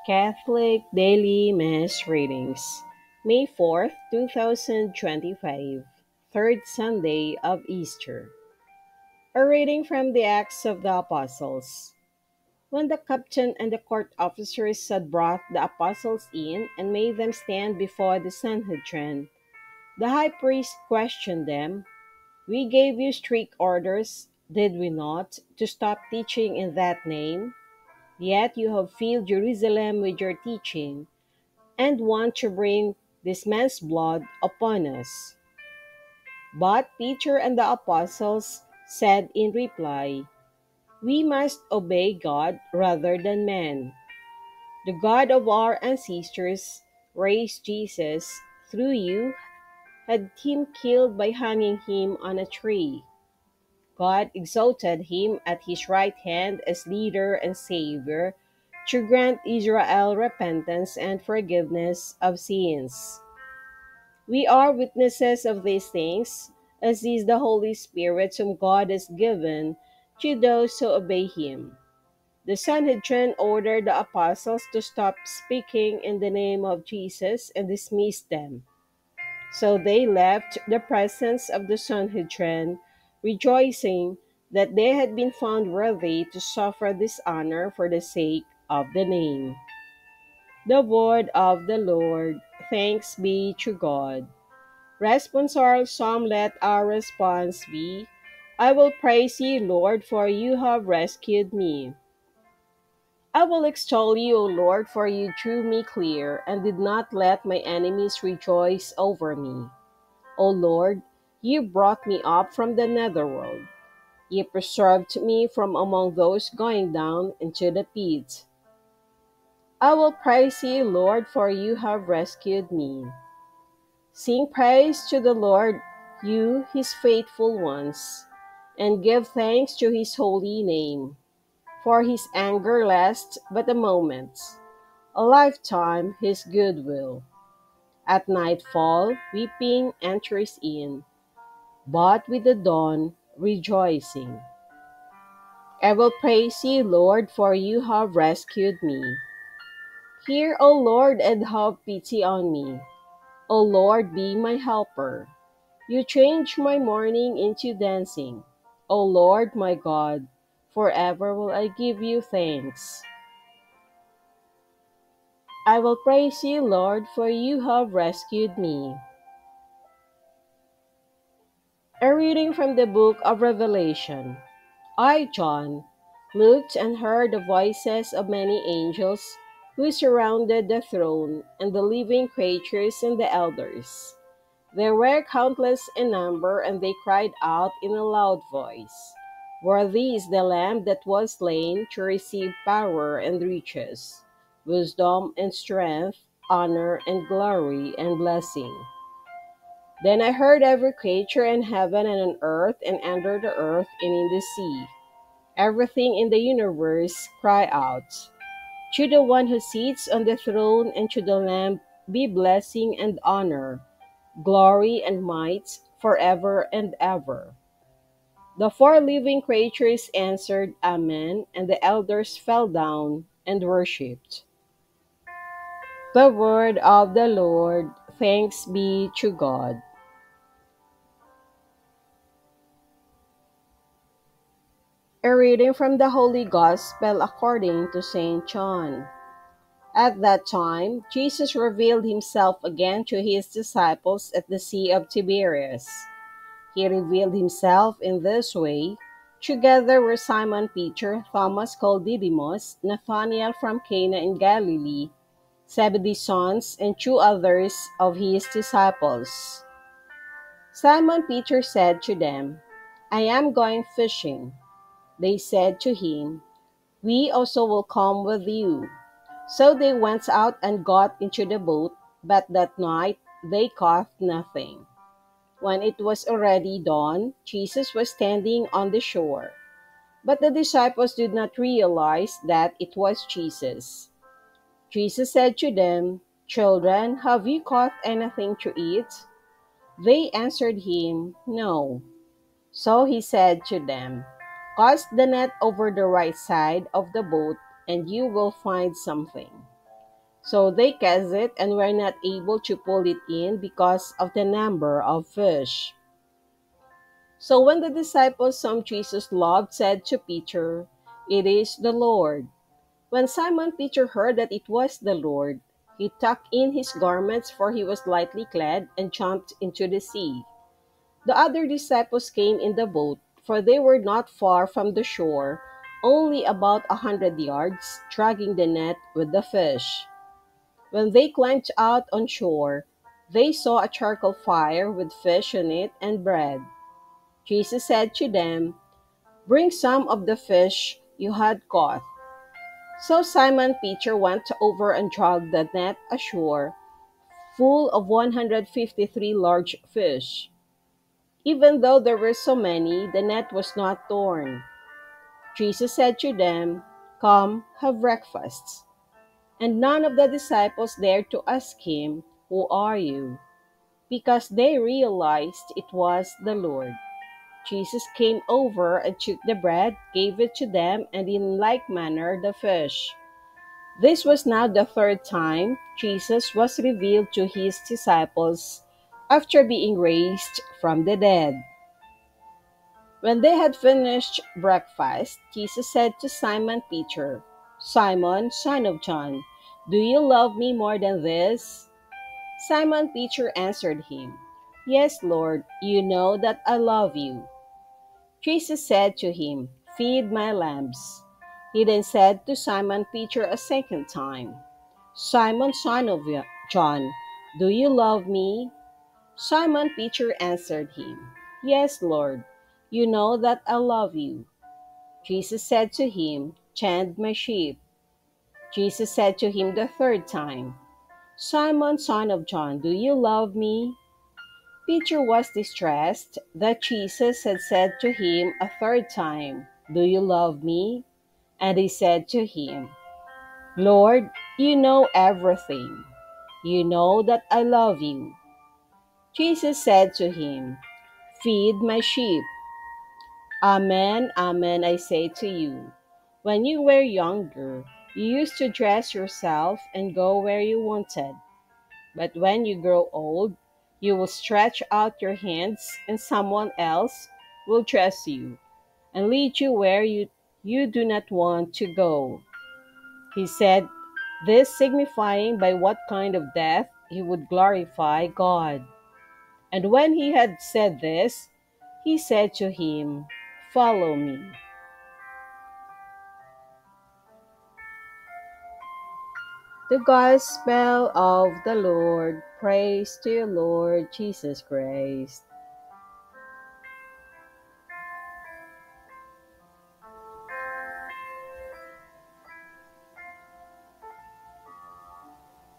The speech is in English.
Catholic Daily Mass Readings, May 4th, 2025, third Sunday of Easter. A reading from the Acts of the Apostles. When the captain and the court officers had brought the apostles in and made them stand before the Sanhedrin, the high priest questioned them. We gave you strict orders, did we not, to stop teaching in that name? Yet you have filled Jerusalem with your teaching and want to bring this man's blood upon us. But Peter and the apostles said in reply, we must obey God rather than man. The God of our ancestors raised Jesus through you, had him killed by hanging him on a tree. God exalted him at his right hand as leader and savior to grant Israel repentance and forgiveness of sins. We are witnesses of these things, as is the Holy Spirit whom God has given to those who obey him. The Sanhedrin ordered the apostles to stop speaking in the name of Jesus and dismissed them. So they left the presence of the Sanhedrin, rejoicing that they had been found worthy to suffer dishonor for the sake of the name. The word of the Lord. Thanks be to God. Responsorial Psalm. Let our response be, I will praise you, Lord, for you have rescued me. I will extol you, O Lord, for you drew me clear, and did not let my enemies rejoice over me. O Lord, you brought me up from the netherworld. You preserved me from among those going down into the pit. I will praise you, Lord, for you have rescued me. Sing praise to the Lord, you his faithful ones, and give thanks to his holy name. For his anger lasts but a moment, a lifetime his goodwill. At nightfall, weeping enters in, but with the dawn, rejoicing. I will praise you, Lord, for you have rescued me. Hear, O Lord, and have pity on me. O Lord, be my helper. You change my mourning into dancing. O Lord, my God, forever will I give you thanks. I will praise you, Lord, for you have rescued me. A reading from the book of Revelation. I, John, looked and heard the voices of many angels who surrounded the throne and the living creatures and the elders. There were countless in number, and they cried out in a loud voice, worthy is the Lamb that was slain to receive power and riches, wisdom and strength, honor and glory and blessing. Then I heard every creature in heaven and on earth and under the earth and in the sea, everything in the universe, cry out, to the one who sits on the throne and to the Lamb be blessing and honor, glory and might forever and ever. The four living creatures answered, Amen, and the elders fell down and worshipped. The word of the Lord. Thanks be to God. A reading from the Holy Gospel according to St. John. At that time, Jesus revealed himself again to his disciples at the Sea of Tiberias. He revealed himself in this way. Together were Simon Peter, Thomas called Didymus, Nathanael from Cana in Galilee, Zebedee's sons, and two others of his disciples. Simon Peter said to them, I am going fishing. They said to him, we also will come with you. So they went out and got into the boat, but that night they caught nothing. When it was already dawn, Jesus was standing on the shore. But the disciples did not realize that it was Jesus. Jesus said to them, Children, have you caught anything to eat? They answered him, No. So he said to them, Cast the net over the right side of the boat, and you will find something. So they cast it and were not able to pull it in because of the number of fish. So when the disciples whom Jesus loved said to Peter, "It is the Lord." When Simon Peter heard that it was the Lord, he tucked in his garments, for he was lightly clad, and jumped into the sea. The other disciples came in the boat, for they were not far from the shore, only about 100 yards, dragging the net with the fish. When they climbed out on shore, they saw a charcoal fire with fish on it and bread. Jesus said to them, "Bring some of the fish you had caught." So Simon Peter went over and dragged the net ashore, full of 153 large fish. Even though there were so many, the net was not torn. Jesus said to them, "Come, have breakfast." And none of the disciples dared to ask him, "Who are you?" because they realized it was the Lord. Jesus came over and took the bread, gave it to them, and in like manner the fish. This was now the third time Jesus was revealed to his disciples after being raised from the dead. When they had finished breakfast, Jesus said to Simon Peter, "Simon, son of John, do you love me more than this?" Simon Peter answered him, "Yes, Lord, you know that I love you." Jesus said to him, "Feed my lambs." He then said to Simon Peter a second time, "Simon, son of John, do you love me?" Simon Peter answered him, "Yes, Lord, you know that I love you." Jesus said to him, "Tend my sheep." Jesus said to him the third time, "Simon, son of John, do you love me?" Peter was distressed that Jesus had said to him a third time, "Do you love me?" And he said to him, "Lord, you know everything. You know that I love you." Jesus said to him, "Feed my sheep." Amen, amen, I say to you, when you were younger, you used to dress yourself and go where you wanted. But when you grow old, you will stretch out your hands, and someone else will dress you and lead you where you do not want to go. He said, this signifying by what kind of death he would glorify God. And when he had said this, he said to him, "Follow me." The Gospel of the Lord. Praise to you, Lord Jesus Christ.